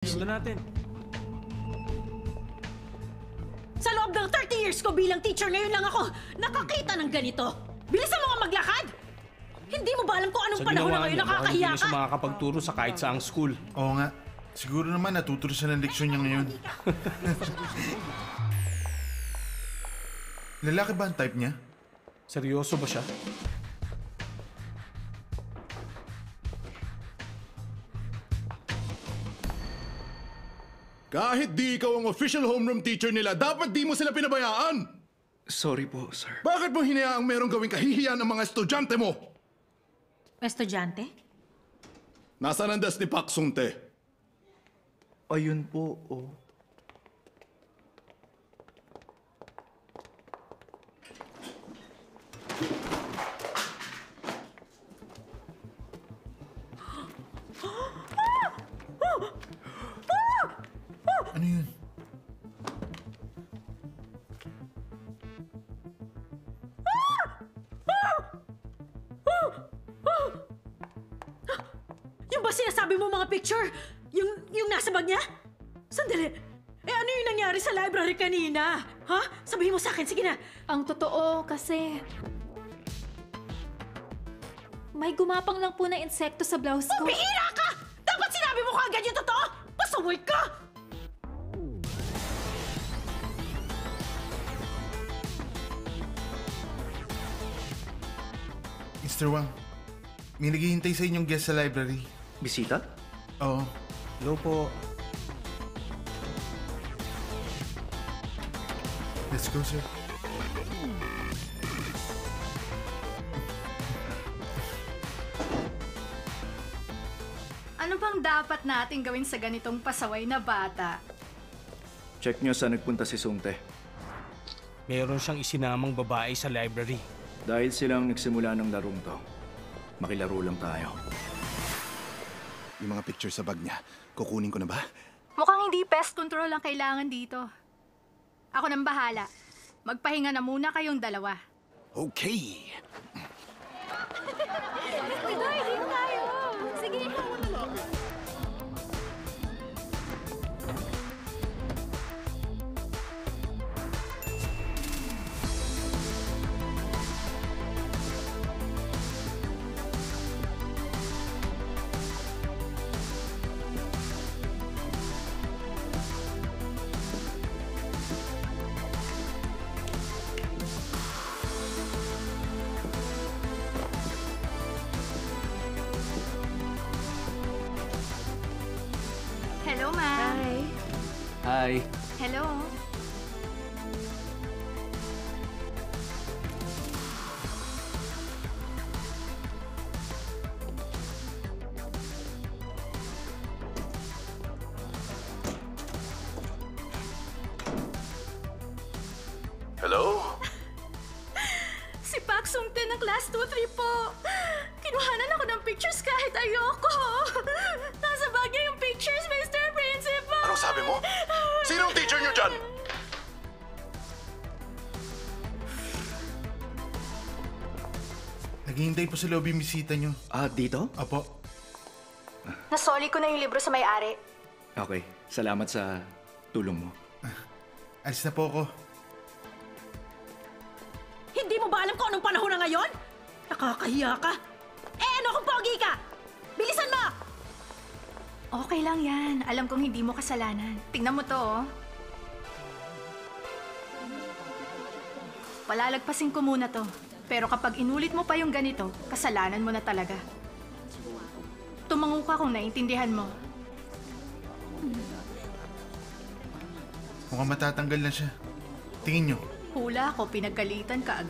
Simulan natin. Sa loob ng 30 years ko bilang teacher, ngayon lang ako nakakita ng ganito. Bilisan mo nga maglakad! Hindi mo ba alam kung anong Sa panahon na ginawa ngayon niyo, baka nakakahiya hindi na ka? siya makakapagturo sa kahit saang school. Oo nga. Siguro naman natuturo siya ng leksyon niya ngayon. Lalaki ba ang type niya? Seryoso ba siya? Kahit di ikaw ang official homeroom teacher nila, dapat di mo sila pinabayaan! Sorry po, sir. Bakit mo hinayaang merong gawing kahihiyan ang mga estudyante mo? Estudyante? Nasaan ang desk ni Pak Sungte? Ayun po, oh. Ano yun? Yung ba sinasabi mo mga picture? Yung nasa bag niya? Sandali. Ano yung nangyari sa library kanina? Ha? Sabihin mo sa akin, sige na. Ang totoo kasi... May gumapang lang po na insekto sa blouse ko. Bihira ka! Dapat sinabi mo kaagad yung totoo! Pasaway ka! Mr. Wang, may naghihintay sa inyong guest sa library. Bisita? Oo. Hello po. Let's go, sir. Ano bang dapat natin gawin sa ganitong pasaway na bata? Check nyo saan nagpunta si Sungte. Meron siyang isinamang babae sa library. Dahil silang nagsimula ng larong to, makilaro lang tayo. Yung mga picture sa bag niya, kukunin ko na ba? Mukhang hindi pest control ang kailangan dito. Ako nang bahala. Magpahinga na muna kayong dalawa. Okay. Sige. Hello, ma'am. Hi. Hi. Hello. Hello? Si Pak Sungte ng Class 2-3 po. Kinuhanan ako ng pictures kahit ayoko. Nasa bag niya yung pictures, Mr. Principal. Anong sabi mo? Sinong teacher niyo dyan? Naghihintay po sa lobby yung bisita nyo. Ah, dito? Apo. Nasoli ko na yung libro sa may-ari. Okay. Salamat sa tulong mo. Alis na po ako. Hindi mo ba alam kung anong panahon na ngayon? Nakakahiya ka. Ano kung pogi ka? Bilisan mo! Okay lang yan. Alam kong hindi mo kasalanan. Tingnan mo to, oh. Palalagpasin ko muna to. Pero kapag inulit mo pa yung ganito, kasalanan mo na talaga. Tumango ka kung naiintindihan mo. Mukhang matatanggal na siya. Tingin nyo. Hula ko, pinagkalitan ka agad.